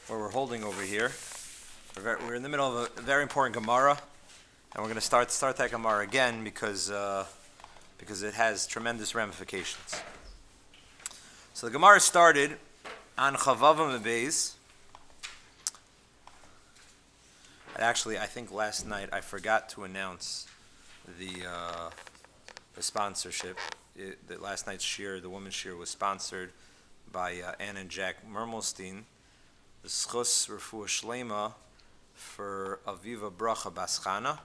where we're holding over here. We're in the middle of a very important Gemara, and we're going to start that Gemara again because it has tremendous ramifications. So the Gemara started on Chavavam Beis. Actually, I think last night I forgot to announce the sponsorship. The last night's shir, the women's shir, was sponsored by Ann and Jack Mermelstein. The Schus Refuah Shlema for Aviva Bracha Baschana.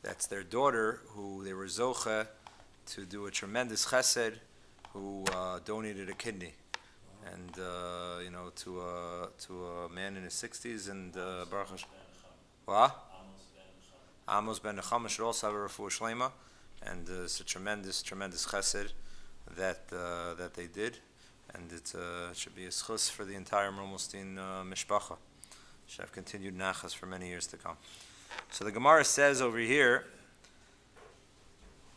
That's their daughter, who they were zoche to do a tremendous chesed, who donated a kidney, and to a man in his 60s, and Baruch Hashem. What? Amos ben Nechama should also have a refuah shlema, and it's a tremendous chesed that they did, and it should be a schus for the entire Mermelstein mishpacha. Should have continued nachas for many years to come. So the Gemara says over here,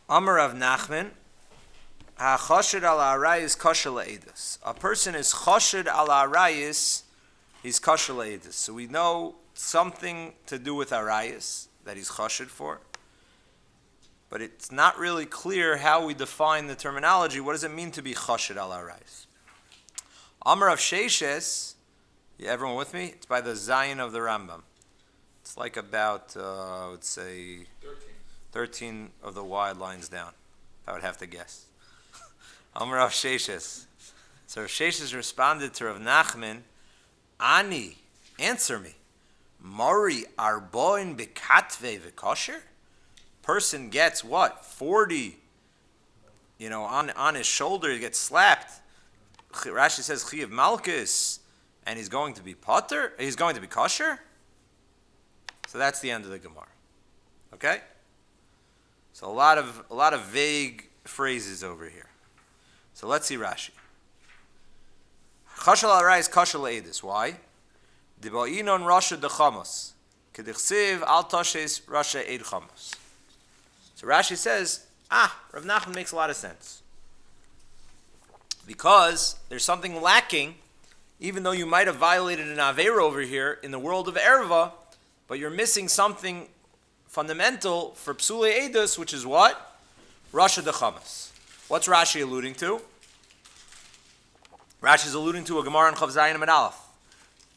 Amar Rav Nachman, Chashud Al Arayot kosher le'edus. A person is Chashud Al Arayot, he's kosher le'edus. So we know something to do with Arayos that he's chashud for, but it's not really clear how we define the terminology. What does it mean to be chashud al Arayos? Amar of Sheishes, everyone with me? It's by the Zion of the Rambam. It's like about, I would say, 13 of the wide lines down, I would have to guess. Amar of Sheishes. So Rav Sheishes responded to Rav Nachman, Ani, answer me. Mari arboin bekatve v'kosher? Person gets what? 40, on his shoulder, he gets slapped. Rashi says Chiyav Malkus, and he's going to be potter? He's going to be kosher? So that's the end of the Gemara. Okay? So a lot of vague phrases over here. So let's see Rashi. Chashud Al Arayot kosher le'edus. Why? Diba'inon Rasha de Chamos. Kedichsiv al Toshes Rasha Eid Chamos. So Rashi says, Rav Nachman makes a lot of sense. Because there's something lacking, even though you might have violated an Aveira over here in the world of Erva, but you're missing something fundamental for Psule Eidus, which is what? Rasha de Chamos. What's Rashi alluding to? Rashi is alluding to a Gemara in Chav Zayin Amud Aleph.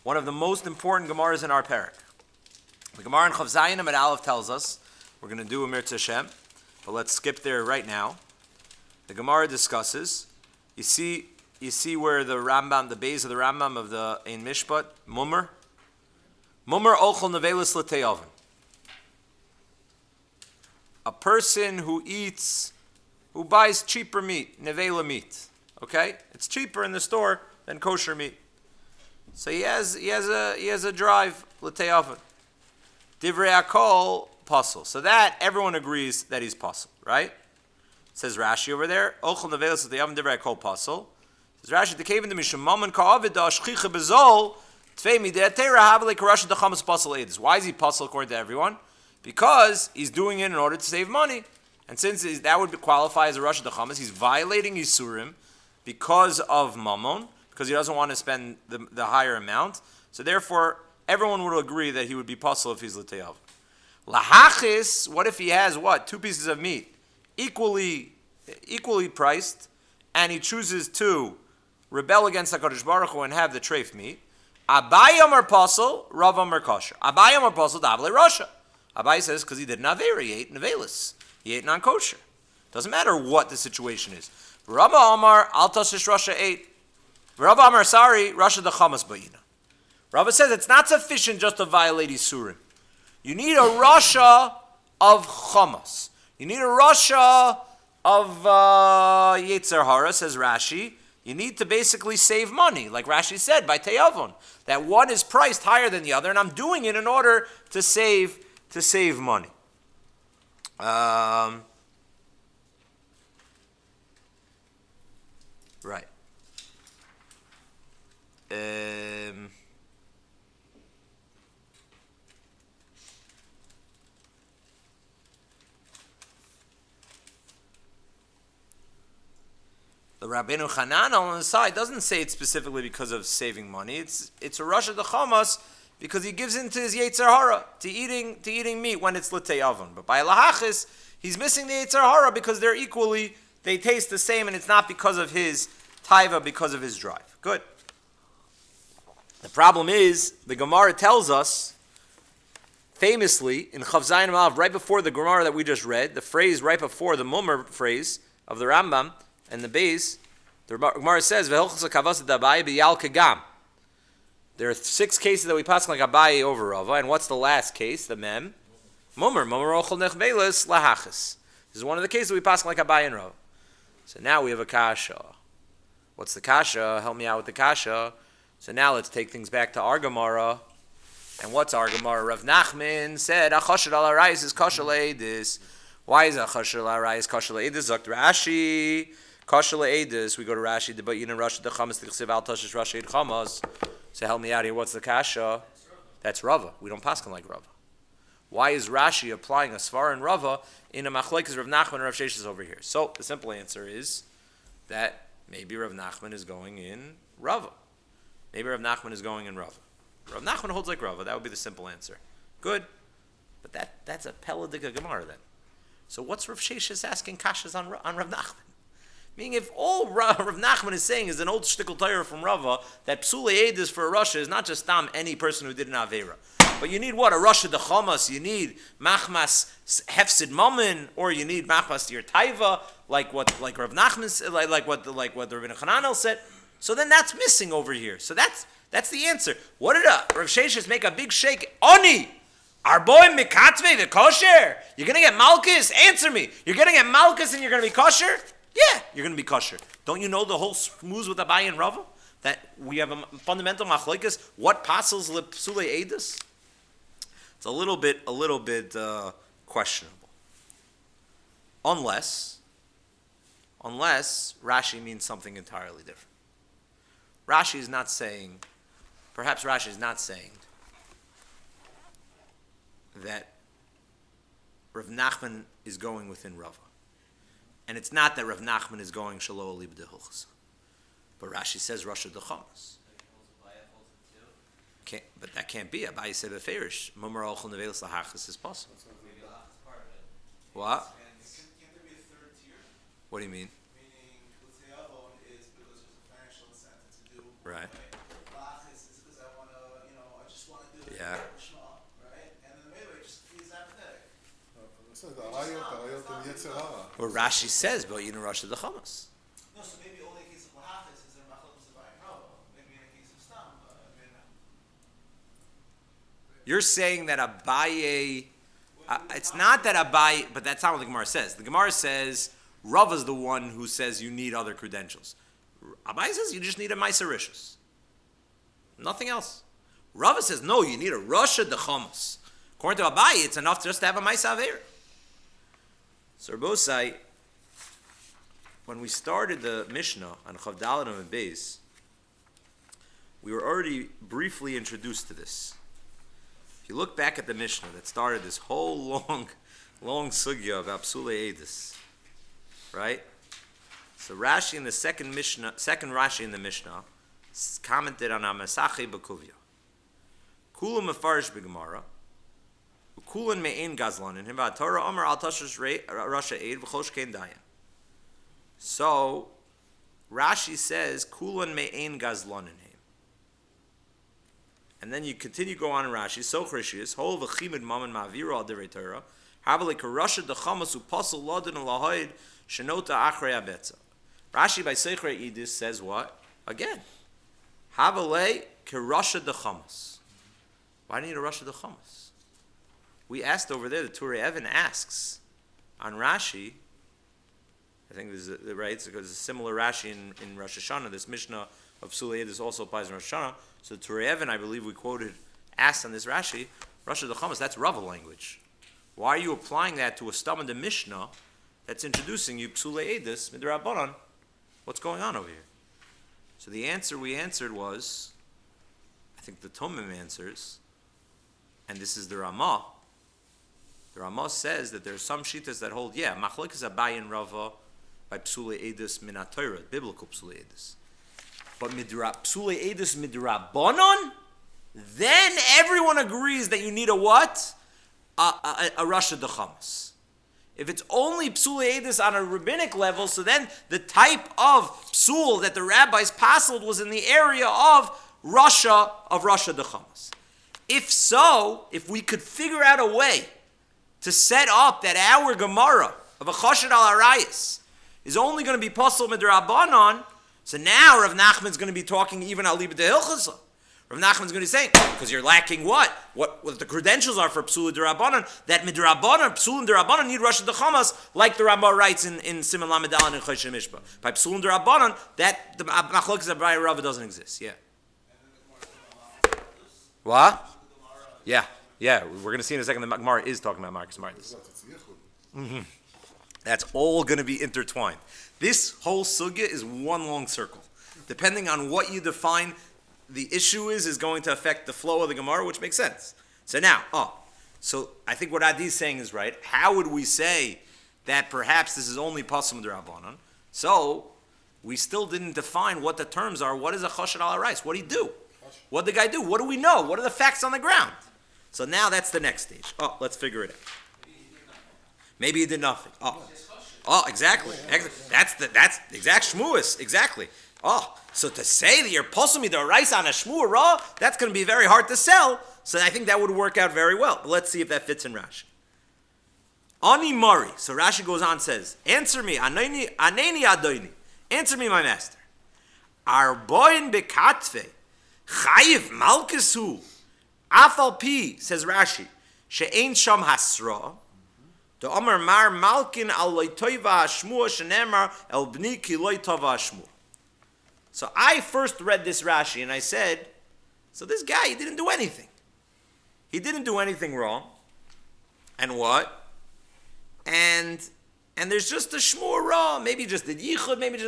One of the most important Gemaras in our parak. The Gemara in Chav Zayin Amud Aleph tells us, we're going to do a Mirtz Hashem, but let's skip there right now. The Gemara discusses, you see where the Rambam, the base of the Rambam of the Ein Mishpat, Mummer ochel nevelis l'te'oven. A person who buys cheaper meat, nevela meat. Okay? It's cheaper in the store than kosher meat. So he has a drive l'te'oven. Divrei akol pasul. So that everyone agrees that he's pasul, right? Says Rashi over there. Ochel nevelis l'te'oven divrei akol pasul. Says Rashi the cave in the mishum mammon ka'avid da shchicha bezol tvei midei teira havle karasha the chamas pasul edus. Why is he pasul according to everyone? Because he's doing it in order to save money, and since that would qualify as a rasha dechamas, he's violating Yisurim because of mammon, because he doesn't want to spend the higher amount. So therefore, everyone would agree that he would be pasul if he's l'te'av. Lahachis, what if he has what? 2 pieces of meat, equally priced, and he chooses to rebel against HaKadosh Baruch Hu and have the treif meat. Abai Amar pasul, Rav Amar kosher. Abai Amar pasul, davle rasha. Abai says because he did naveira, he ate nevelis. He ate non-kosher. Doesn't matter what the situation is. Rabba Amar, al tashish rasha ate. Rabba Amar, rasha the chamas ba'ina. Rabba says it's not sufficient just to violate Isurim. You need a rasha of chamas. You need a rasha of Yetzer Hara, says Rashi. You need to basically save money, like Rashi said, by Te'avon. That one is priced higher than the other, and I'm doing it in order to save money. Right. The Rabbeinu Hanan on the side doesn't say it specifically because of saving money. It's a Rosh Hashanah because he gives into his Yetzer Hara to eating meat when it's L'tei Avon. But by Lahachis, he's missing the Yetzer Hara because they taste the same, and it's not because of his taiva, because of his drive. Good. The problem is, the Gemara tells us, famously, in Chav Zayin Malav, right before the Gemara that we just read, the phrase right before the Mummer phrase of the Rambam and the Beis, the Gemara says, "V'hilchos hakavas d'Abaye b'yal kagam." There are 6 cases that we pass like Abaye over Rava, and what's the last case? The Mem, Mummer ochel nechbelis lahachis. This is one of the cases that we pass like Abaye and Rava. So now we have a kasha. What's the kasha? Help me out with the kasha. So now let's take things back to our Gemara. And what's our Gemara? Rav Nachman said, Chashud Al Arayot is kosher le'edis. Why is Chashud Al Arayot kosher le'edis? Zakt Rashi, kosher le'edis. We go to Rashi, but you know Rashi the Chamas tichsev al tashish Rashi ed Chamas. So help me out here. What's the kasha? That's Rava. We don't paskin like Rava. Why is Rashi applying a Svar and Rava in a machlokes Rav Nachman and Rav Sheshes over here? So the simple answer is that maybe Rav Nachman is going in Rava. Maybe Rav Nachman is going in Rava. Rav Nachman holds like Rava. That would be the simple answer. Good. But that's a Peladika Gemara then. So what's Rav Sheshes asking kashas on Rav Nachman? Meaning if all Rav Nachman is saying is an old shtickle Torah from Rava, that Psulei Edis for a Rasha is not just any person who did an Aveira. But you need what? A Rasha de Chamas. You need Machmas Hefsid Mammon, or you need Machmas Tir Taiva, like Rav Nachman said, like what the Rabbeinu Hananel said. So then that's missing over here. So that's the answer. What did Rav Sheshes make a big shake? Oni! Our boy Mikatve, the kosher? You're going to get Malchus? Answer me. You're going to get Malchus and you're going to be kosher? Yeah, you're going to be kosher. Don't you know the whole smooze with Abaye and Rava? That we have a fundamental machlokes. What passes lepsule edus? It's a little bit questionable. Unless Rashi means something entirely different. Rashi is not saying that Rav Nachman is going within Rava. And it's not that Rav Nachman is going Shalo Ali b'dehuchas. But Rashi says Rosh Hashanah. But that can't be. Abaye said beferish. Mumar ochel nevelis lahachas is possible. What? Can't there be a third tier? What do you mean? Meaning, let's say Avon is because there's a financial incentive to do. Right. Lahachas is because I just want to do it. Yeah. Right? And then maybe he's apathetic. Or Rashi says, but you know Rosh Hashanah. No, so maybe only in case of Lahachas is there machlokes of Abaye and Rava. Maybe in the case of Stam. You're saying that Abaye, it's not that Abaye, but that's not what the Gemara says. The Gemara says Rava's the one who says you need other credentials. Abaye says you just need a Meiser Rishus. Nothing else. Rava says no, you need a Rosh Hashanah. According to Abaye, it's enough just to have a Meiser Aveir. So Rabosai, when we started the Mishnah on Chav Daled and Beis, we were already briefly introduced to this. If you look back at the Mishnah that started this whole long sugya of Psulei Edis, right? So Rashi in the second Rashi in the Mishnah commented on Amasache Bakuvya. Kula Mefarish B'Gemara, Kulan Me'ein Gazlan, and Himba Torah Omer Al Tashish Rasha Eid V'chosh Kein Dayan. So Rashi says Kulan Me'ein Gazlan in him. And then you continue go on in Rashi, so Chrishis, Hol V'chimid Mammon Ma'aviro Al Divrei Torah, Havale Karasha Dechamas U'Pasal Ladin Lahaid Shenota Achrei Abetza. Rashi by Seichrei Edis says what? Again, Havale Karasha Dechamas. Why do you need a Rasha Dechamas? We asked over there, the Turei Evan asks on Rashi, I think this is right, because it's a similar Rashi in Rosh Hashanah. This Mishnah of Psulei Edis also applies in Rosh Hashanah. So the Turei Evan, I believe we quoted, asked on this Rashi, Rosh Hashanah, that's Rava language. Why are you applying that to a stam in the Mishnah that's introducing you Psulei Edis midrabanan? What's going on over here? So the answer we answered was, I think the Tomim answers, and this is the Ramah. The Ramah says that there are some shittas that hold, machlokes Abaye and Rava, by psule edus min ha-Torah, biblical psule edus. But psule edus midrabanon, then everyone agrees that you need a what? A Rasha Dechamas. If it's only psule edus on a rabbinic level, so then the type of psul that the rabbis passled was in the area of Rasha Dechamas. If so, if we could figure out a way to set up that our Gemara of a Chashud Al Arayot is only going to be Pasal Midrabanon, so now Rav Nachman's going to be talking even al Liba de Hilchasa. Rav Nachman's going to be saying, because you're lacking what the credentials are for Psula Derabanan, that Midrabanan, Psula Derabanan need Rasha Dechamas, like the Rambam writes in Siman Lamed Aleph and Choshen Mishpah. By Psula Derabanan, that the Machlokes Abaye Rava doesn't exist. Yeah. What? Yeah. We're going to see in a second that Gemara is talking about Marcus Martis. That's all going to be intertwined. This whole sugya is one long circle. Depending on what you define the issue is going to affect the flow of the Gemara, which makes sense. So now, so I think what Adi's saying is right. How would we say that perhaps this is only Pasum D'Rabbanan? So we still didn't define what the terms are. What is a Chashud Al Arayos? What did he do? What did the guy do? What do we know? What are the facts on the ground? So now that's the next stage. Let's figure it out. Maybe he did nothing. Exactly. That's exact shmuas. Exactly. So to say that you're posumi the rice on a shmua raw, that's going to be very hard to sell. So I think that would work out very well. But let's see if that fits in Rashi. Ani Mari. So Rashi goes on and says, answer me. Aneni adoini. Answer me, my master. Arboin bekatve. Chayiv malkesu. Afal pi, says Rashi. She'ein sham hasra. The Amar Mar Malkin al loitoiva hashmua shenemar el bni ki loitova hashmua. So I first read this Rashi and I said, so this guy, he didn't do anything. He didn't do anything wrong. And what? And there's just a shmua ra, maybe just the yichud, maybe,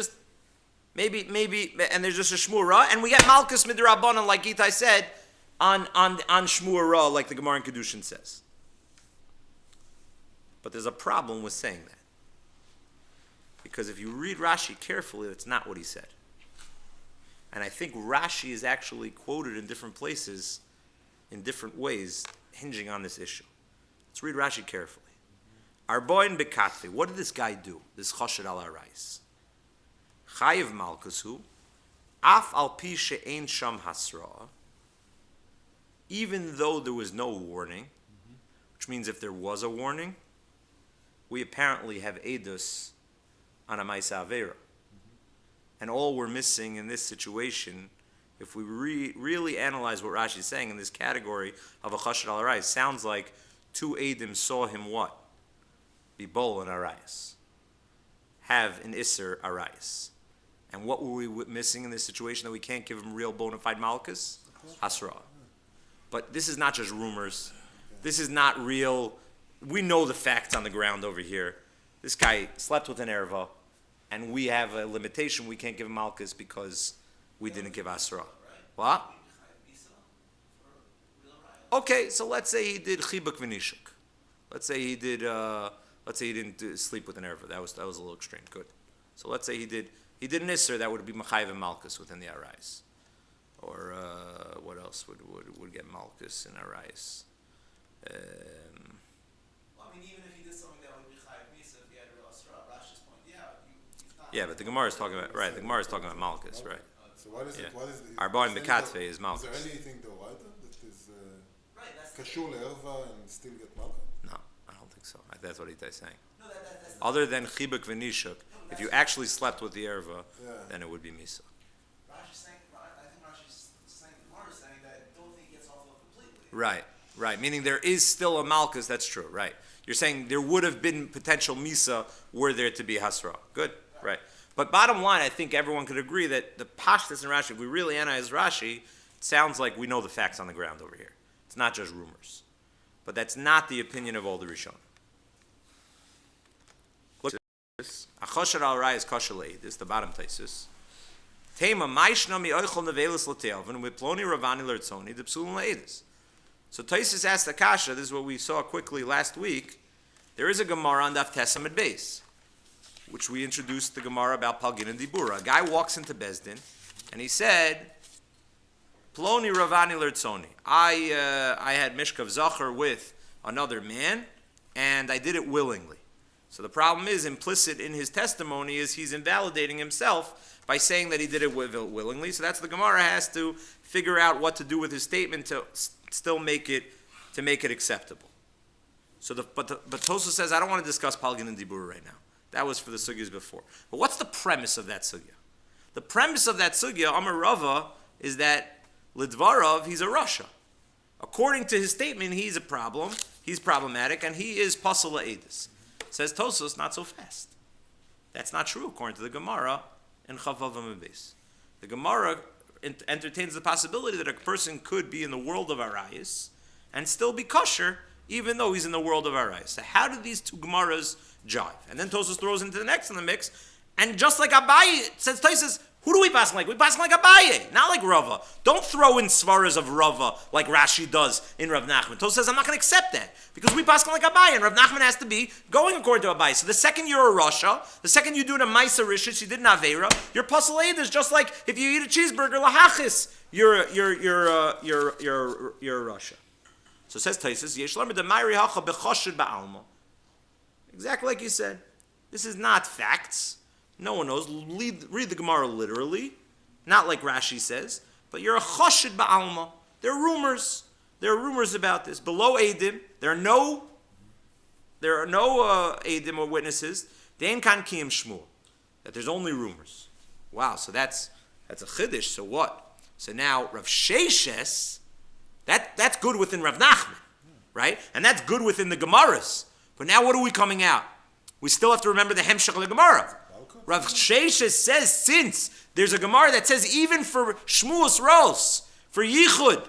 and there's just a shmua ra, and we get Malkus midrabanan, like Itai said, on shmua ra, like the Gemara in Kedushin says. But there's a problem with saying that. Because if you read Rashi carefully, that's not what he said. And I think Rashi is actually quoted in different places, in different ways, hinging on this issue. Let's read Rashi carefully. Arboin bekatve. What did this guy do? This Chashud Al Arayos. Chayiv malkusu. Af al pi she'ein sham hasra. Even though there was no warning, which means if there was a warning, we apparently have edus on a Maisa Avera. And all we're missing in this situation, if we really analyze what Rashi is saying in this category of a Chashud Al Arayos, sounds like two Eidim saw him what? Be bol an Arayos. Have an Isser Arayos. And what were we missing in this situation that we can't give him real bona fide Malkus? Hasra. But this is not just rumors. This is not real. We know the facts on the ground over here. This guy slept with an Erva, and we have a limitation. We can't give him Malchus because we didn't give Asra. What? Okay, so let's say he did Chibuk V'Nishuk. Let's say he didn't sleep with an Erva. That was a little extreme. Good. So let's say he did an Isser. That would be Machayev and Malchus within the Arayos. Or what else would get Malchus in Arayos? Even if he did something that would be Chayav Misa, if he had a real Asra, Rashi's point, he's not. Yeah, but the Gemara is talking about The Gemara is talking about Malchus, right? So what is it? What is the? Arba and Bekatve is Malchus. Is there anything Doraita that is Right, that's Kashur Le'erva and still get Malchus? No, I don't think so. That's what Itai's saying. No, that's Other than Chibuk V'Nishuk, if you actually slept with the Erva, then it would be Misa. Rashi's saying, I think Rashi's saying, Gemara's saying that don't think he gets off completely. Right. Meaning there is still a Malchus, that's true, right. You're saying there would have been potential Misa were there to be Hasra. Good, right. But bottom line, I think everyone could agree that the Pashtus in Rashi, if we really analyze Rashi, it sounds like we know the facts on the ground over here. It's not just rumors. But that's not the opinion of all the Rishonim. Look at this. Achosher al Rayas Koshalei, this is the bottom thesis. Tema Maishnami Oichel Nevelis Lateovin with Ploni Ravani Lertzoni, the Psulun Laedis. So Taisus asked the Kasha, this is what we saw quickly last week. There is a Gemara on Daf Tesamid base. which we introduced the Gemara about Palgin and Dibura. A guy walks into Bezdin, and he said, Ploni Ravani Lertzoni. I had Mishkav Zachar with another man, and I did it willingly. So the problem is, implicit in his testimony is he's invalidating himself by saying that he did it willingly. So that's the Gemara has to figure out what to do with his statement to still make it acceptable. So but Tosfos says, I don't want to discuss Palgin and Dibur right now. That was for the sugyas before. But what's the premise of that sugya? The premise of that sugya, Amar Rava, is that Lidvarov, he's a Rasha. According to his statement, he's a problem, he's problematic, and he is Pasala Edis. Says Tosfos, not so fast. That's not true according to the Gemara in Chavav Amabes. The Gemara entertains the possibility that a person could be in the world of Arayis and still be kosher, even though he's in the world of Arayis. So how do these two Gemaras jive? And then Tosfos throws into the next in the mix, and just like Abaye, says Tosfos, who do we pass like? We pass like Abaye, not like Rava. Don't throw in svaras of Rava like Rashi does in Rav Nachman. Tosfos says, I'm not going to accept that, because we pass like Abaye, and Rav Nachman has to be going according to Abaye. So the second you're a Rasha, the second you do it a Maisa Rishis, you did an Aveira, your Pasal Eid is just like if you eat a cheeseburger, Lahachis, you're a Rasha. So says Tosfos, Yesh Lamed Demayri Hacha Bechashud Ba'alma. Exactly like you said. This is not facts. No one knows. Read the Gemara literally, not like Rashi says, but you're a chashid ba'alma. There are rumors. There are rumors about this. Below Eidim, there are no Eidim or witnesses. Dein kan kiyim shmur. That there's only rumors. Wow, so that's a chiddush. So what? So now Rav Sheshes, that's good within Rav Nachman, right? And that's good within the Gemaras. But now what are we coming out? We still have to remember the Hemshech of the Gemara. Rav Sheshes says, since there's a Gemara that says even for Shmuas Ros, for Yichud,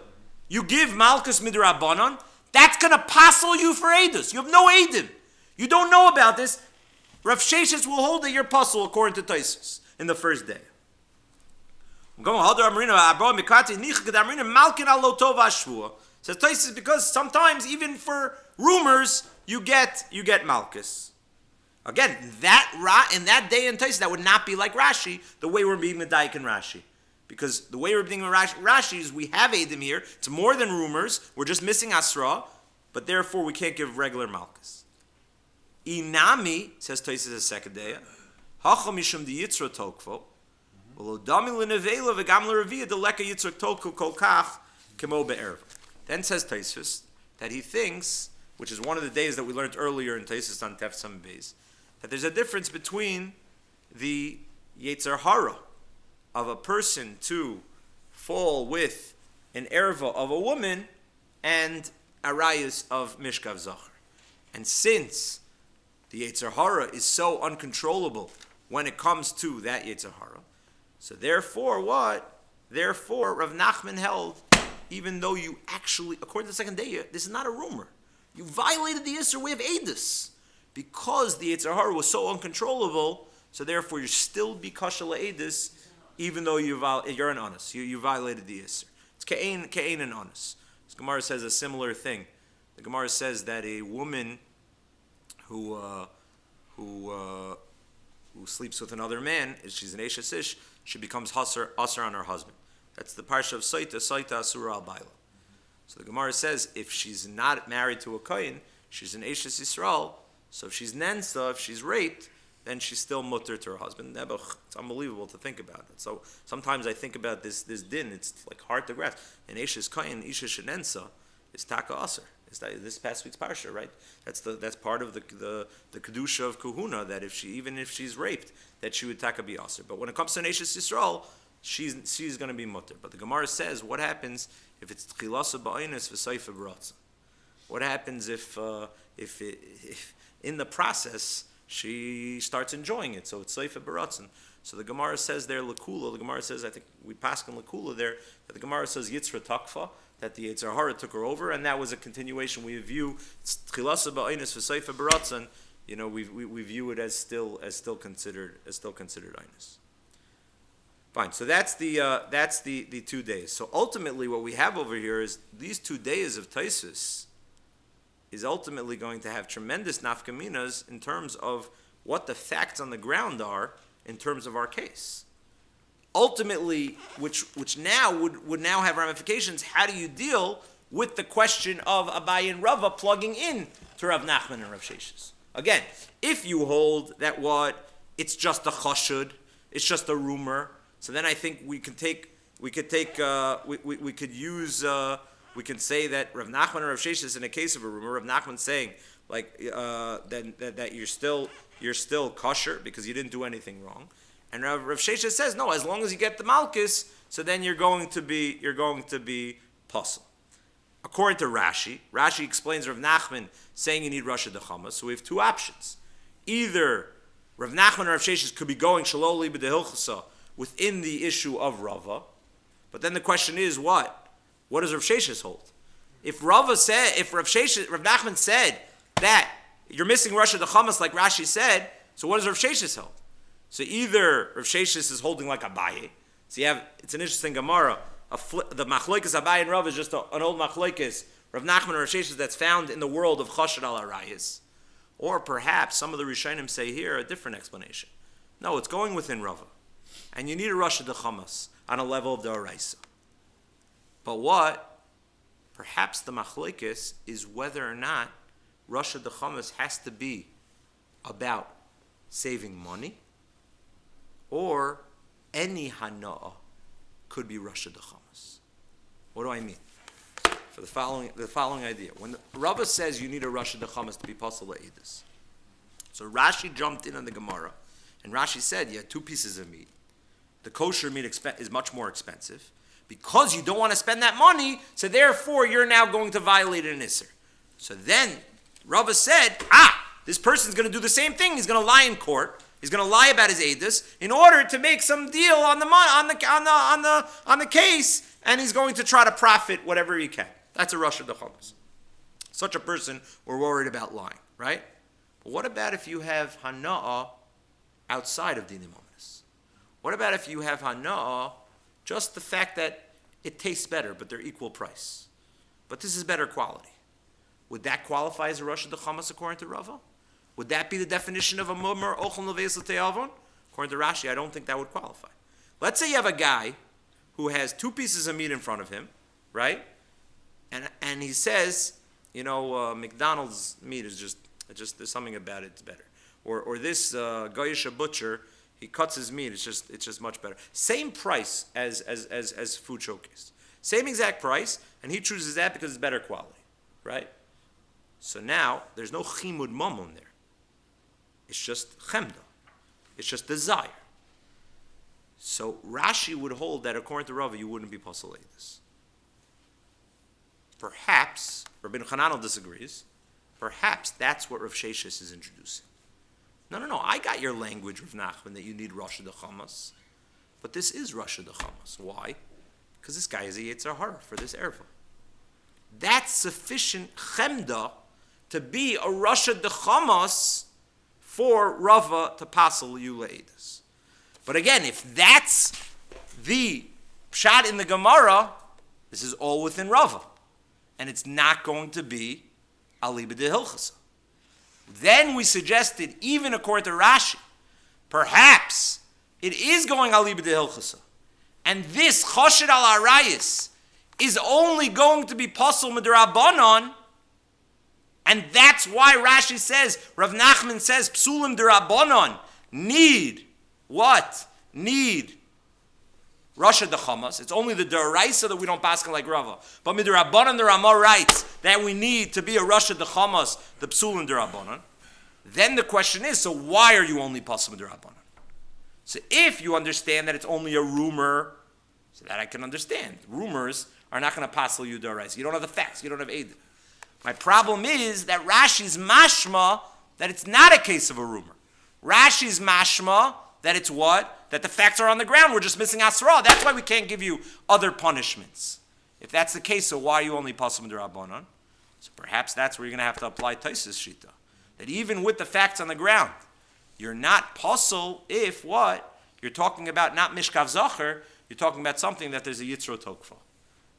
you give Malkus Midrabanon, that's going to passel you for Eidos. You have no Eidim. You don't know about this. Rav Sheshes will hold that you're puzzle according to Tosfos in the first day. Says Tosfos, because sometimes even for rumors you get Malkus. Again, in that day in Tosfos, that would not be like Rashi, the way we're being Medayik in Rashi. Because the way we're being Rashi is we have Eidim here, it's more than rumors, we're just missing Asra, but therefore we can't give regular Malkus. Inami, says Tosfos a second day, Hacha mishum di yitzro tokvo, v'lodami l'nevela v'gam l'reviyah deleka yitzro tokvo kol kach kemo be'erv. Then says Tosfos that he thinks, which is one of the days that we learned earlier in Tosfos on Tef Sam Beis, that there's a difference between the Yetzer Hara of a person to fall with an erva of a woman and arayas of Mishkav Zachar. And since the Yetzer Hara is so uncontrollable when it comes to that Yetzer Hara, so therefore what? Therefore Rav Nachman held, even though you actually, according to the second day, this is not a rumor. You violated the Yisr way of Eidus. Because the Yetzer Hara was so uncontrollable, so therefore you still be kosher Eidus, even though you're an honest. You violated the Yisr. It's Ka'ain and honest. This Gemara says a similar thing. The Gemara says that a woman who sleeps with another man, if she's an Eshes Ish, she becomes Asr on her husband. That's the parsha of Saita Asura al Baila. So the Gemara says if she's not married to a Kohen, she's an Eshes Yisrael. So if she's Nensa, if she's raped, then she's still mutter to her husband. It's unbelievable to think about it. So sometimes I think about this din. It's like hard to grasp. An Eshes Kohen, Isha Shenensa, is Taka Aser. This past week's parsha, right? That's part of the kedusha of Kahuna, that even if she's raped, that she would Taka be Aser. But when it comes to an Eshes Yisrael, she's going to be mutter. But the Gemara says, what happens if it's Tchilasa Ba'inus V'Seifa B'Ratzah? What happens if in the process she starts enjoying it? So it's Seifa B'Ratzah. So the Gemara says there, Lakula, the Gemara says, I think we pass on Lakula there, that the Gemara says Yitzra Takfa, that the Yetzer Hara took her over, and that was a continuation. We view Tchilasa Ba'inus V'Seifa B'Ratzah, we view it as still considered Einus. Fine. So that's the 2 days. So ultimately, what we have over here is these 2 days of Tosfos is ultimately going to have tremendous nafkaminas in terms of what the facts on the ground are in terms of our case. Ultimately, which now would now have ramifications. How do you deal with the question of Abaye and Rava plugging in to Rav Nachman and Rav Sheshes? Again, if you hold that it's just a chashud, it's just a rumor, so then I think we can say that Rav Nachman and Rav Sheshes, in a case of a rumor, Rav Nachman saying that you're still kosher because you didn't do anything wrong. And Rav Sheshes says, no, as long as you get the malchus, so then you're going to be pasul. According to Rashi explains Rav Nachman saying you need Rasha Dechamas. So we have two options. Either Rav Nachman and Rav Sheshes could be going shaloli b'dehilchasa within the issue of Rava, but then the question is what? What does Rav Sheshes hold? If Rav Nachman said that you're missing Rasha Dechamas like Rashi said, so what does Rav Sheshes hold? So either Rav Sheshes is holding like Abaye. So it's an interesting Gemara. The machlokes Abaye and Rav is just an old machlokes. Rav Nachman and Rav Sheshes that's found in the world of Chashud Al Arayot. Or perhaps some of the Rishonim say here a different explanation. No, it's going within Rava. And you need a Rasha Dechamas on a level of the Oraisa. But what? Perhaps the machlokes is whether or not Rasha Dechamas has to be about saving money, or any hana'ah could be Rasha Dechamas. What do I mean? For the following idea. When the Rava says you need a Rasha Dechamas to be pasul le'edus, so Rashi jumped in on the Gemara, and Rashi said you had 2 pieces of meat. The kosher meat is much more expensive. Because you don't want to spend that money, so therefore you're now going to violate an Isser. So then Rava said, this person's going to do the same thing. He's going to lie in court. He's going to lie about his edus in order to make some deal on the case, and he's going to try to profit whatever he can. That's a Rasha Dechamas. Such a person, we're worried about lying, right? But what about if you have hana'ah outside of dinim ominous? What about if you have hana'ah, just the fact that it tastes better, but they're equal price, but this is better quality? Would that qualify as a Rasha Dechamas according to Rava? Would that be the definition of a mummer ochel leveis l'te'avon? According to Rashi, I don't think that would qualify. Let's say you have a guy who has 2 pieces of meat in front of him, right? And he says, McDonald's meat is just there's something about it, it's better. Or this Goyish butcher, he cuts his meat, it's just much better. Same price as Food Showcase. Same exact price, and he chooses that because it's better quality, right? So now there's no chimud mamon there. It's just chemda. It's just desire. So Rashi would hold that according to Rava, you wouldn't be pasul le'edus. Perhaps Rabbi Chananel disagrees. Perhaps that's what Rav Sheshes is introducing. No. I got your language, Rav Nachman, that you need Rasha Dechamas. But this is Rasha Dechamas. Why? Because this guy is a Yetzer Hara for this erva. That's sufficient chemda to be a Rasha Dechamas for Rava to pasul you le'edus. But again, if that's the pshat in the Gemara, this is all within Rava. And it's not going to be ali b'dehilchasa. Then we suggested, even according to Rashi, perhaps it is going ali b'dehilchasa. And this Chashud Al Arayot is only going to be pasul midrabanan. And that's why Rashi says, Rav Nachman says, psulim derabanan need what? Need Rasha Dechamas. It's only the deraisa that we don't paskin like Rava. But midrabanan the Ramah writes that we need to be a Rasha Dechamas, the psulim derabanan. Then the question is, so why are you only pasul midrabanan? So if you understand that it's only a rumor, so that I can understand. Rumors are not going to pasul you deraisa. You don't have the facts. You don't have Eid. My problem is that Rashi's mashma that it's not a case of a rumor. Rashi's mashma that it's what? That the facts are on the ground. We're just missing Asra. That's why we can't give you other punishments. If that's the case, so why are you only pasul midrabanan? So perhaps that's where you're going to have to apply Taisus Shita. That even with the facts on the ground, you're not pasul if what? You're talking about not mishkav zacher, you're talking about something that there's a yitzro tokfo.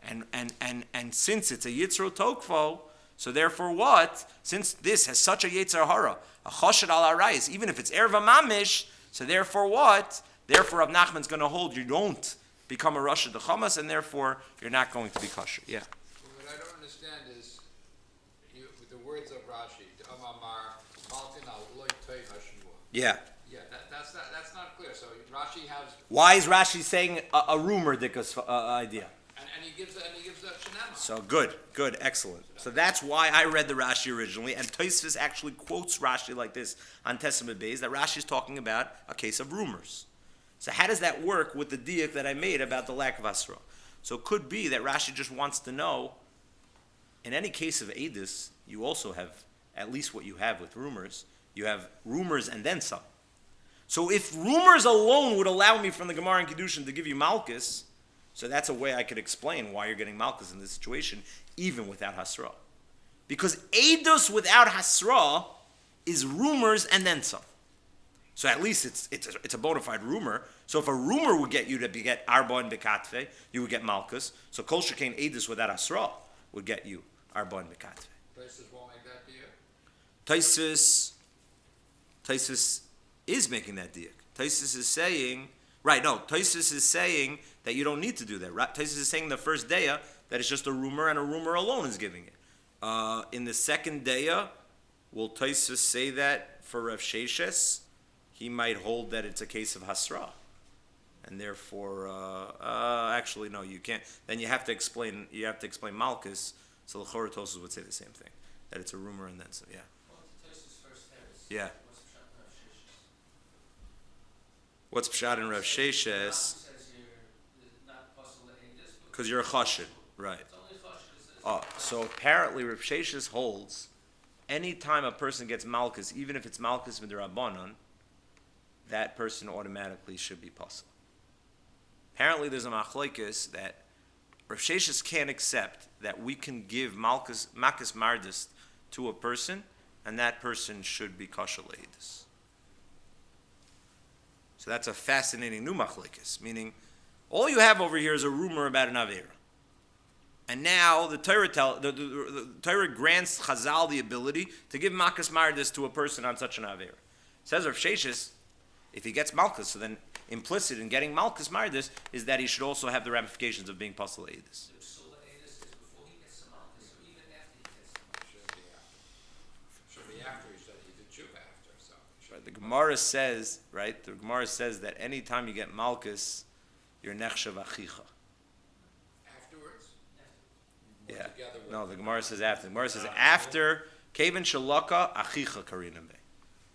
And since it's a yitzro tokfo, So therefore what? Since this has such a Yetzer Hara, a Chashud Al Arayot, even if it's Erva Mamish, so therefore what? Therefore Rav Nachman's going to hold you don't become a Rosh Hashanah, and therefore you're not going to be kosher. Yeah. What I don't understand is with the words of Rashi, Amar, Malkin al Loy Toy Hashmua. Yeah. Yeah, that's not clear. So Rashi has. Why is Rashi saying a rumor Dikka's idea? And he gives a shenema. So good, excellent. So that's why I read the Rashi originally, and Tosfos actually quotes Rashi like this on Testament Beis, that Rashi is talking about a case of rumors. So how does that work with the diak that I made about the lack of Asra? So it could be that Rashi just wants to know, in any case of Eidus, you also have, at least what you have with rumors, you have rumors and then some. So if rumors alone would allow me from the Gemara and Kiddushin to give you Malchus, so that's a way I could explain why you're getting Malchus in this situation, even without Hasra. Because Eidus without Hasra is rumors and then some. So at least it's a bona fide rumor. So if a rumor would get you to get Arba and Bekatve, you would get Malchus. So Kol Shekain Eidus without Hasra would get you Arba and Bekatve. Tosfos won't make that deal. Tosfos is making that diak. Tosfos is saying, Tosfos is saying that you don't need to do that. Tosfos is saying the first daya that it's just a rumor and a rumor alone is giving it. In the second daya, will Tosfos say that for Rav Sheshes? He might hold that it's a case of Hasra. And therefore, actually, no, you can't. Then you have to explain Malchus. So the Chorah Tosfos would say the same thing, that it's a rumor and then so, yeah. Yeah. What's Pshat in Rav Sheshes? Because you're a Chashud, right. So apparently Rav Sheshes holds, anytime a person gets Malchus, even if it's Malchus Midrabanan, that person automatically should be pasul. Apparently there's a machlokes that Rav Sheshes can't accept that we can give Malchus Mardis to a person, and that person should be kosher leidus. So that's a fascinating new machlokes, meaning all you have over here is a rumor about an avera. And now the Torah grants Chazal the ability to give Malchus Mardis to a person on such an avera. Says Rav Sheshes, if he gets Malchus, so then implicit in getting Malchus Mardis is that he should also have the ramifications of being Pasal Eidus. Should be after he said he did tshuva after. So right, the Gemara says, that any time you get Malchus, you're Nechshav Achicha. afterwards. Yeah. Together with No, the Gemara says after. The Gemara says after Kaven Shalaka Achicha Kariname.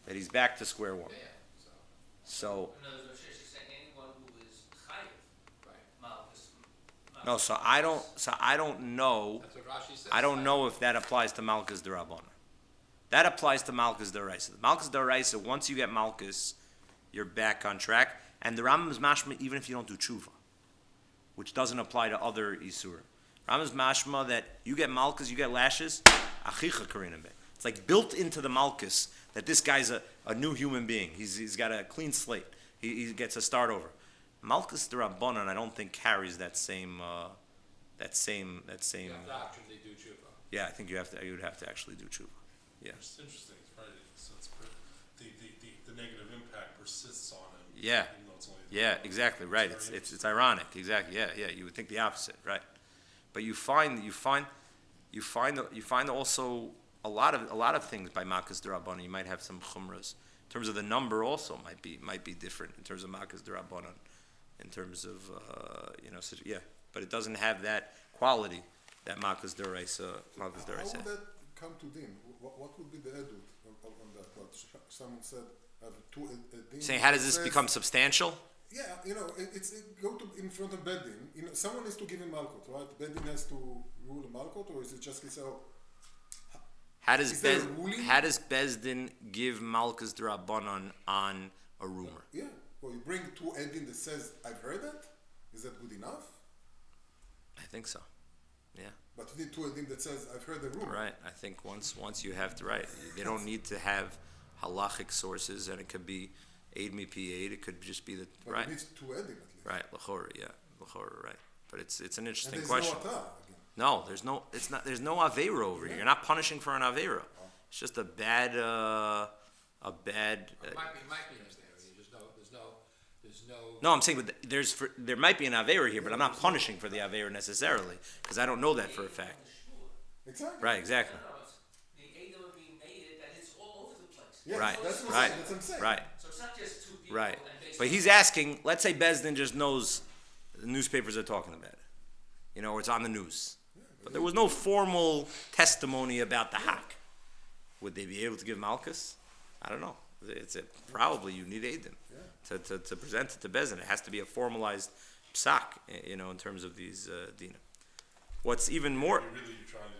That he's back to square one. Yeah. So In other words, she's saying anyone who is chayiv, Right. Malchus. no, so I don't know. That's what Rashi says. I don't know if that applies to Malchus D'Rabbanan. That applies to Malchus D'Oraisa. Malchus D'Oraisa, once you get Malchus, you're back on track. And the Rambam's mashma, even if you don't do tshuva, which doesn't apply to other isurim. Rambam's mashma that you get Malchus, you get lashes, achicha karinam be. It's like built into the Malchus that this guy's a new human being. He's got a clean slate. He gets a start over. Malchus D'Rabbanan, I don't think carries that same. You have to actually do tshuva. Yeah, I think you would have to actually do tshuva. Yeah. It's interesting, right? So the negative impact persists on him. Yeah. Even though it's only Yeah, exactly right. It's ironic. Exactly. Yeah. You would think the opposite, right? But you find also a lot of things by Malchus D'Rabbanan. You might have some chumras in terms of the number. Also might be different in terms of Malchus D'Rabbanan, in terms of But it doesn't have that quality that Malchus D'Oraisa How would has. that come to din? What would be the edut on that? What someone said, two din. Saying, how does this says- become substantial? Yeah, go to in front of Bedin. Someone has to give him Malkot, right? Bedin has to rule a Malkot, or is it just How does Is there a ruling? Bezdin give Malchus D'Rabbanan on a rumor? Yeah. Well, you bring two Edin that says, "I've heard that." Is that good enough? I think so. Yeah. But you need two Edin that says, "I've heard the rumor." Right. I think once you have to they don't need to have halachic sources, and it could be aid me p8. It could just be But right. it needs two Edin at least. Right. L'chora, yeah. L'chora, right. But it's an And interesting there's question. no atah again. No, there's no. It's not. There's no avera over here. You're not punishing for an avera. It's just a bad. It might be an avera. There's no. No, I'm saying, but there might be an avera here, but I'm not punishing for the avera necessarily because I don't know that for a fact. Exactly. Right. Exactly. The Adam are being made that it's all over the place. Yes, Right. That's what Right. I'm saying. Right. So it's not just two people. Right. And based But on- he's asking. Let's say Bezdin just knows the newspapers are talking about it. Or it's on the news. But there was no formal testimony about the hak. Would they be able to give malchus? I don't know. Probably you need Eidim to present it to Bezdin. It has to be a formalized psak, in terms of these dina. What's even more You're trying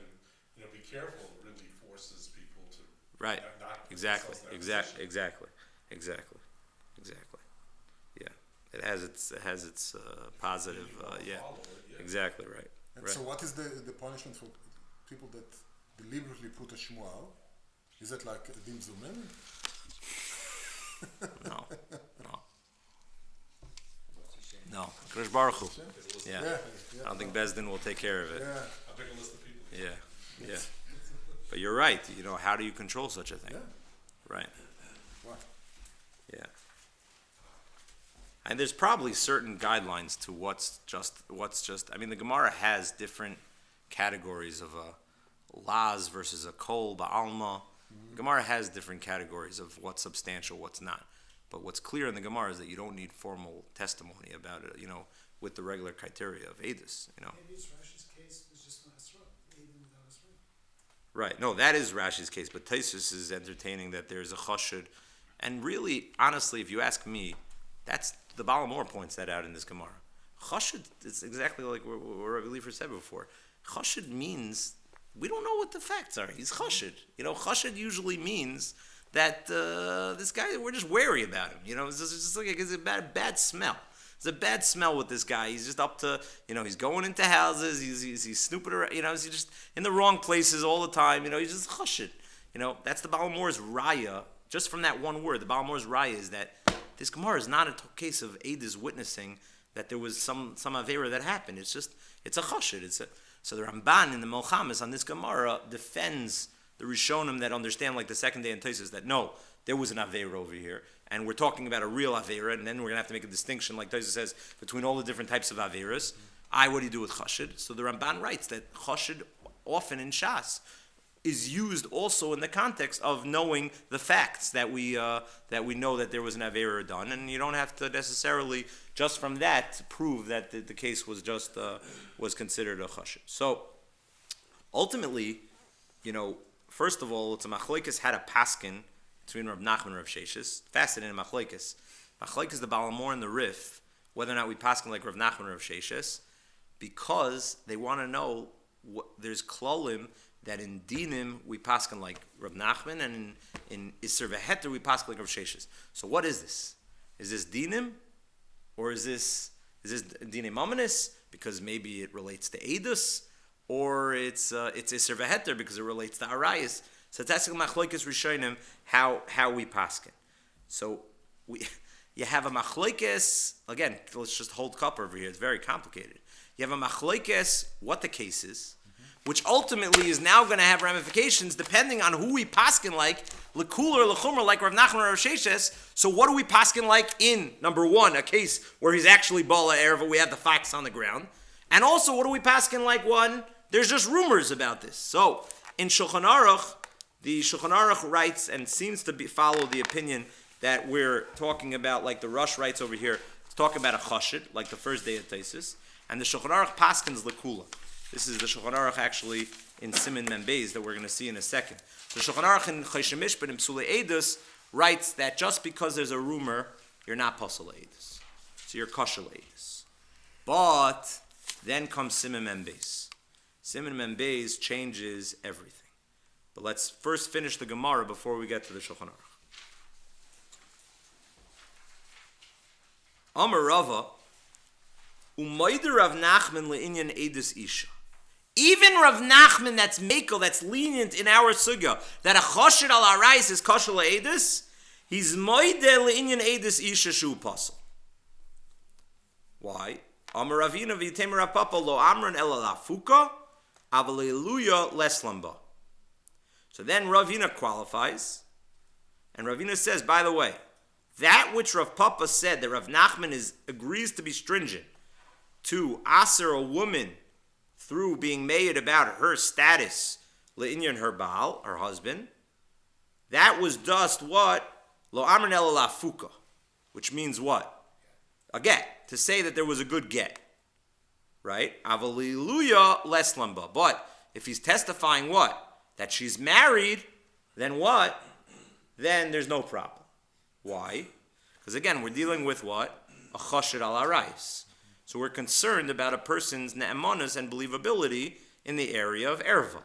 to, be careful. It really forces people to right? not put Exactly. themselves in that position. Exactly. Yeah, it has its positive. Yeah, Follow it, yeah. exactly right. And Right. so what is the punishment for people that deliberately put a shmuel? Is it like a dim zumen? No. Krish Baruch Hu. Yeah. Yeah. I don't think Bezdin will take care of it. Yeah. A bigger list of people. Yeah. But you're right. How do you control such a thing? Yeah. Right. Why? Yeah. And there's probably certain guidelines to what's just. I mean, the Gemara has different categories of a laz versus a kol ba'alma. The Gemara has different categories of what's substantial, what's not. But what's clear in the Gemara is that you don't need formal testimony about it, with the regular criteria of edus, Maybe it's Rashi's case was just not Asra, Aiden without Asra. Right. No, that is Rashi's case, but Taisus is entertaining that there's a chashud. And really, honestly, if you ask me, that's the Balamor points that out in this Gemara. Chashud is exactly like what Rabbi Liefer said before. Chashud means we don't know what the facts are. He's chashud. Chashud usually means that this guy, we're just wary about him. It's just like it's a bad smell. There's a bad smell with this guy. He's just up to, he's going into houses. He's snooping around. He's just in the wrong places all the time. He's just chashud. That's the Balamor's raya. Just from that one word, the Balamor's raya is that this Gemara is not a case of Eidos witnessing that there was some avera that happened. It's a chashud. So the Ramban in the Melchamis on this Gemara defends the Rishonim that understand, like the second day in Tosfos, that no, there was an avera over here, and we're talking about a real avera, and then we're going to have to make a distinction, like Tosfos says, between all the different types of averas. What do you do with chashud? So the Ramban writes that chashud often in Shas is used also in the context of knowing the facts that we know that there was an avera done, and you don't have to necessarily just from that to prove that the case was just was considered a chashud. So ultimately, first of all, it's a machlokes had a paskin between Rav Nachman and Rav Sheshes. Fascinating machlokes. Machlokes the Balamor and the Rif, whether or not we paskin like Rav Nachman and Rav Sheshes, because they want to know there's klolim that in dinim we paskin like Rav Nachman, and in Isser V'Heter we paskin like Rav Sheshes. So what is this? Is this dinim, or is this dinim amanis because maybe it relates to edus, or it's Isser V'Heter because it relates to arayis? So it's asking machlokes rishonim how we paskin. So you have a machlokes again. Let's just hold copper over here. It's very complicated. You have a machlokes what the case is, which ultimately is now going to have ramifications depending on who we paskin like, lekul or lechumer, like Rav Nachman or Rav Sheshes. So what do we paskin like in, number one, a case where he's actually bala erva, we have the facts on the ground, and also what do we paskin like one, there's just rumors about this. So in Shulchan Aruch, the Shulchan Aruch writes and seems to follow the opinion that we're talking about, like the Rush writes over here, it's talking about a chashud, like the first day of Taisus, and the Shulchan Aruch paskins lekula. This is the Shulchan Aruch actually in Siman Mem Beis that we're going to see in a second. The Shulchan Aruch in Choshen Mishpat in Psulei Edus writes that just because there's a rumor, you're not pasal Edus. So you're kosher Edus. But then comes Siman Mem Beis. Siman Mem Beis changes everything. But let's first finish the Gemara before we get to the Shulchan Aruch. Amar Rava, Umayder Rav Nachman le'inyan Edus Isha. Even Rav Nachman, that's mekel, that's lenient in our sugya, that a Chashud Al Arayot is kosher le'edus, he's moide le'inyan Edus Isha shu pasal. Why? Amar Ravina v'yitem Rav Papa lo amran ela lafuka Avaleluya leslamba. So then Ravina qualifies, and Ravina says, by the way, that which Rav Papa said that Rav Nachman agrees to be stringent to aser a woman through being made about her status, le'inyan her baal, her husband, that was just what? Lo amrin ela la fuka, which means what? A get, to say that there was a good get. Right? Avaliluya leslamba. But if he's testifying what? That she's married, then what? Then there's no problem. Why? Because again, we're dealing with what? A Chashud Al Arayot. So we're concerned about a person's ne'emanas and believability in the area of erva.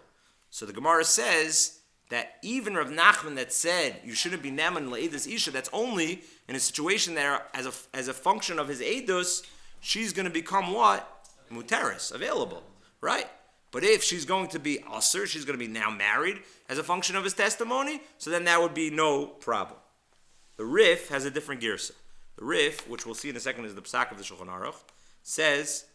So the Gemara says that even Rav Nachman that said you shouldn't be ne'eman le'edus isha, that's only in a situation there as a function of his edus, she's going to become what? Muteris, available, right? But if she's going to be aser, she's going to be now married as a function of his testimony, so then that would be no problem. The Rif has a different girsa. The Rif, which we'll see in a second, is the psak of the Shulchan Aruch, says,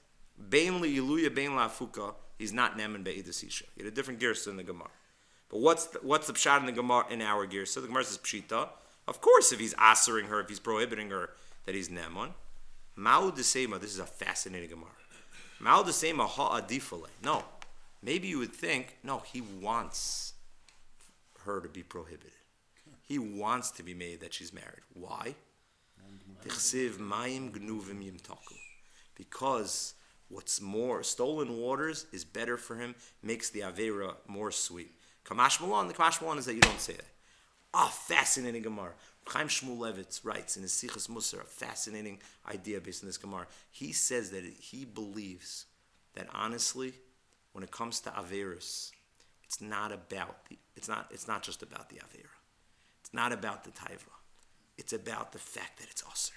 Bein li'iluya, bein la'afuka, he's not ne'eman be'edus isha. He had a different girsa in the Gemara. But what's the pshat in the Gemara, in our girsa? The Gemara says pshita. Of course, if he's asering her, if he's prohibiting her, that he's ne'eman. Ma'u d'seima, this is a fascinating Gemara. Ma'u d'seima ha'adifale. No. Maybe you would think, no, he wants her to be prohibited. He wants to be made that she's married. Why? Because what's more, stolen waters is better for him, makes the Avera more sweet. Kamash Malon, the Kamash Malon is that you don't say that. Fascinating Gemara. Chaim Shmulevitz writes in his Sichas Musar, a fascinating idea based on this Gemara. He says that he believes that honestly, when it comes to Averis, it's not just about the Avera. It's not about the Taiva. It's about the fact that it's Aser.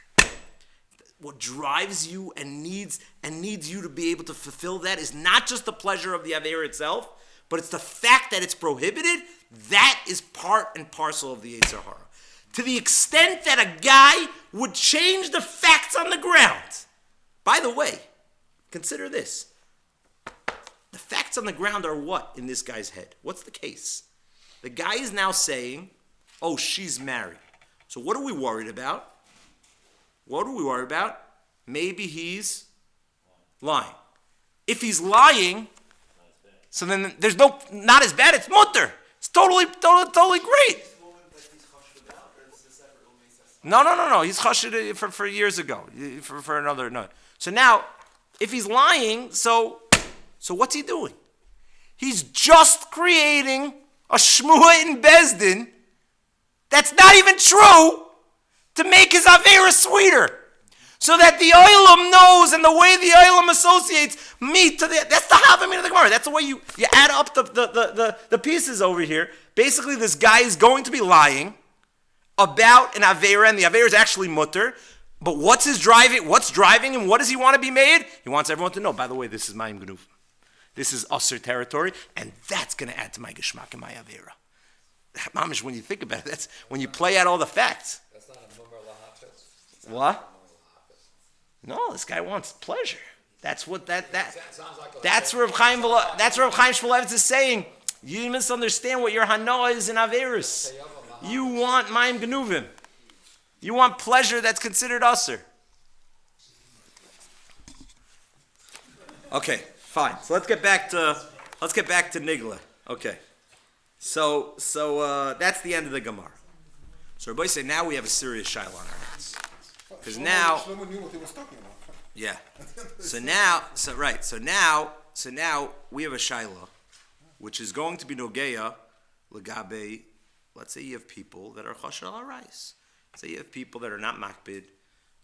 What drives you and needs you to be able to fulfill that is not just the pleasure of the Avera itself, but it's the fact that it's prohibited. That is part and parcel of the Yetzer Hara. To the extent that a guy would change the facts on the ground. By the way, consider this. The facts on the ground are what in this guy's head? What's the case? The guy is now saying, oh, she's married. So what are we worried about? What are we worried about? Maybe he's lying. If he's lying, so then there's not as bad, it's mutter. It's totally great. No. He's chashud for years ago, for another. No. So now, if he's lying, so what's he doing? He's just creating a shmua in Bezdin that's not even true to make his avera sweeter. So that the oilam knows, and the way the oilam associates meat to that's the havamina of the Gemara. That's the way you add up the pieces over here. Basically, this guy is going to be lying about an avera, and the avera is actually mutter. But what's driving him? What does he want to be made? He wants everyone to know, by the way, this is Mayim Gnuf. This is Aser territory, and that's going to add to my Geshmak and my avera. Mamish, when you think about it, that's when you play out all the facts. That's not a mummer lahafetz. What? No, this guy wants pleasure. That's what that's where Rav Chaim Shmulevitz is saying. You misunderstand what your hanoah is in Averis. You want Mayim Gnuvim. You want pleasure that's considered Aser. Okay, fine. So let's get back to Nigla. Okay. So that's the end of the Gemara. So everybody say now we have a serious shiloh on our hands. Because now, Shlomo knew what he was talking about. yeah. So now we have a shiloh, which is going to be nogeya legabe. Let's say you have people that are chashud al arayos. Say you have people that are not makbid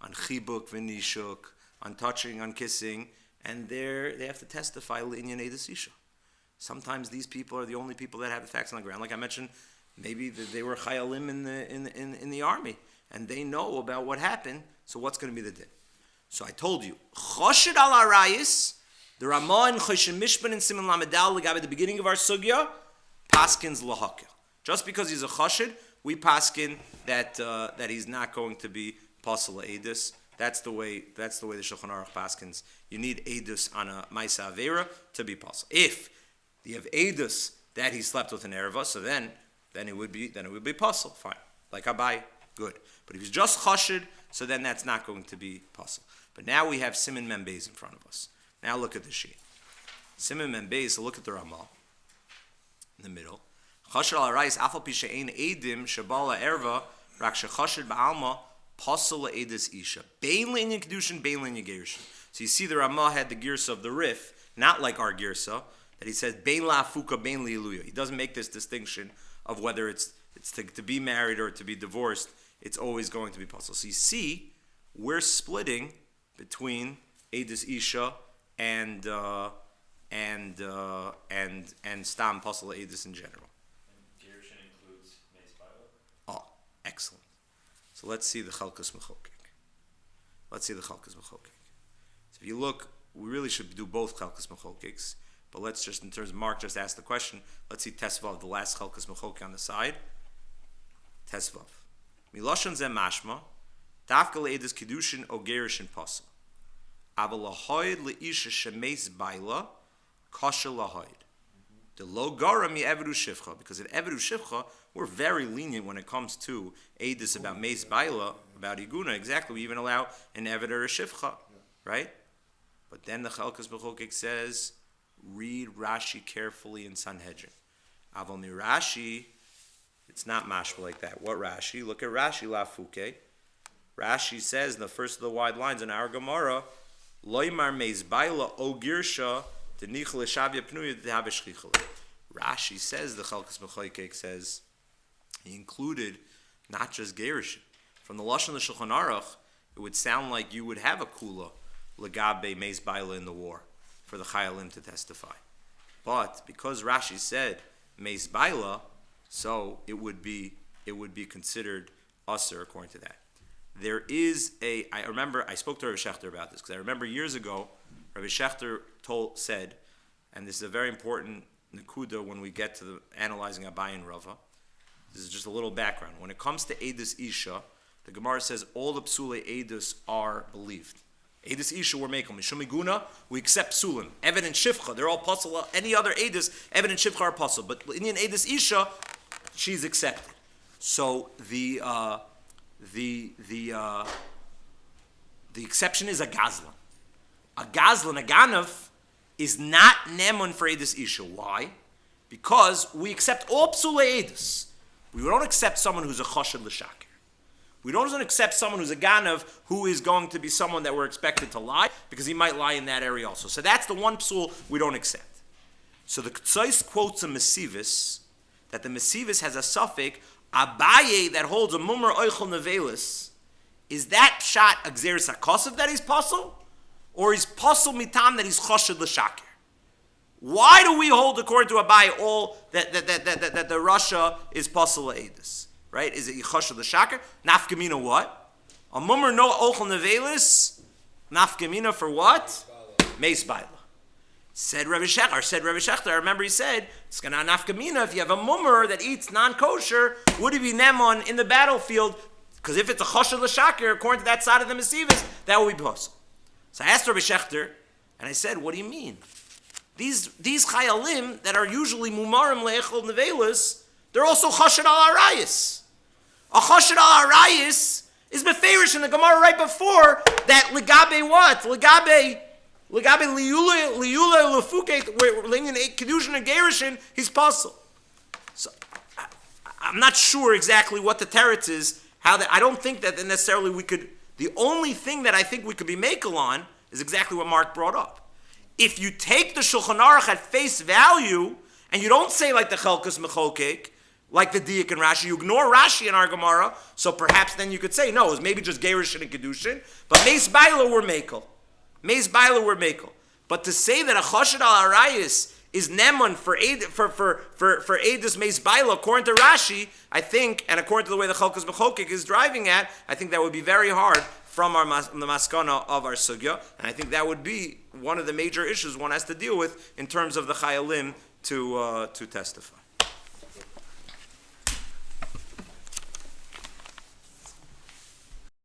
on chibuk v'nishuk, on touching, on kissing, and they have to testify l'inyan edus isha. Sometimes these people are the only people that have the facts on the ground. Like I mentioned, maybe they were chayalim in the army, and they know about what happened. So what's going to be the din? So I told you, Chashud Al Arayot, the Ramah and Choshen Mishpan and Siman Lamedal at the beginning of our sugya, paskins lahakel. Just because he's a chashud, we paskin that he's not going to be pasal edus. That's the way the Shulchan Aruch paskins. You need edus on a ma'isa avera to be pasal. If You have edus that he slept with an erva, so then it would be puzzle. Fine, like Abai, good. But if he's just chashid, so then that's not going to be puzzle. But now we have Siman Mem Beis in front of us. Now look at the sheet. Siman Mem Beis. So look at the Ramah in the middle. Chashud Al Arayot afal pi she'ein edim shabala erva rak shechashid ba'alma puzzle edus isha bein le'inyan kedushin bein le'inyan gerushin. So you see the Ramah had the girsa of the Rif, not like our girsa, that he says bein la'afuka bein li'iluya. He doesn't make this distinction of whether it's to be married or to be divorced. It's always going to be puzzle. So you see, we're splitting between edus isha and stam puzzle edus in general. And gerushin includes meis baila? Oh, excellent. So let's see the chalkas mechokek. So if you look, we really should do both chalkas mechokeks. But let's just, in terms of Mark, just ask the question. Let's see Tesvav, the last chalkas mechokek on the side. Tesvav. Miloshan zeh mashma, dafka le'edus kedushin o gerushin pasal. Aval lahoid le'isha shemeis baila, kasha lahoid. The lo gara mi evedu shivcha, because in evedu shivcha, we're very lenient when it comes to edus about meis baila, about iguna. Exactly, we even allow an evedu or a shivcha, right? But then the chalkas mechokek says, read Rashi carefully in Sanhedrin. Aval mi Rashi, it's not mashma like that. What Rashi? Look at Rashi lafuke. Rashi says in the first of the wide lines in our Gemara, loymar meis baila o girsha denichel shavya pnuya dehaveshchichel. Rashi says, the chalkas mechokek says, he included not just gerushin. From the lashon of the Shulchan Aruch, it would sound like you would have a kula legabe meis baila in the war for the chayalim to testify. But because Rashi said meis baila, so it would be considered usher according to that. There is I remember I spoke to Rabbi Shechter about this because I remember years ago Rabbi Shechter said, and this is a very important nekuda when we get to the analyzing Abai and Rava. This is just a little background. When it comes to Edus Isha, the Gemara says all the psule Edus are believed. Edus Isha we're making. Mishum Iguna, we accept psulim. Evan and Shivcha, they're all puzzle. Any other Edus, Evan and Shivcha are puzzle. But Indian Edus Isha, she's accepted. So the exception is a gazlan. A gazlan, a ganav, is not nemun for Edus Isha. Why? Because we accept all psule Edus. We don't accept someone who's a chashud l'shakir. We don't accept someone who's a ganav who is going to be someone that we're expected to lie, because he might lie in that area also. So that's the one psul we don't accept. So the Ktsais quotes a Mesivis, that the Mesivis has a suffix, Abaye, that holds a mumar oichel nevelis. Is that shot a gzeres hakosav that he's puzzle? Or is puzzle mitam that he's chashud l'shakir? Why do we hold, according to Abaye, all that the Russia is puzzle edus? Right? Is it yichashud l'shakir? Nafkamina what? A mumar no ochel nevelis. Nafkamina for what? Meis baila. Said Rabbi Shechter, I remember he said, it's gonna nafkamina if you have a mummer that eats non-kosher, would it be nemon in the battlefield? Because if it's a chashud l'shakir, according to that side of the Mesivis, that would be possible. So I asked Rabbi Shechter, and I said, what do you mean? These chayalim that are usually mumarim le'echol nevelis, they're also chashud al arayis. A chashud al arayis is beferish in the Gemara right before that legabe what? Legabe liyula lefuke, where lenyan kedushin and gerushin, he's puzzle. So I'm not sure exactly what the teretz is. I don't think that necessarily we could. The only thing that I think we could be makel on is exactly what Mark brought up. If you take the Shulchan Aruch at face value and you don't say like the Chalkas Mechokek, like the Diak and Rashi, you ignore Rashi in our Gemara, so perhaps then you could say, no, it was maybe just Gerushin and Kedushin, but Meis Baila were Mekel. But to say that a Chashud Al Arayot is Neman for Edus Meis Baila, according to Rashi, I think, and according to the way the Chalkas Mechokek is driving at, I think that would be very hard from the maskana of our sugya, and I think that would be one of the major issues one has to deal with in terms of the chayalim to testify.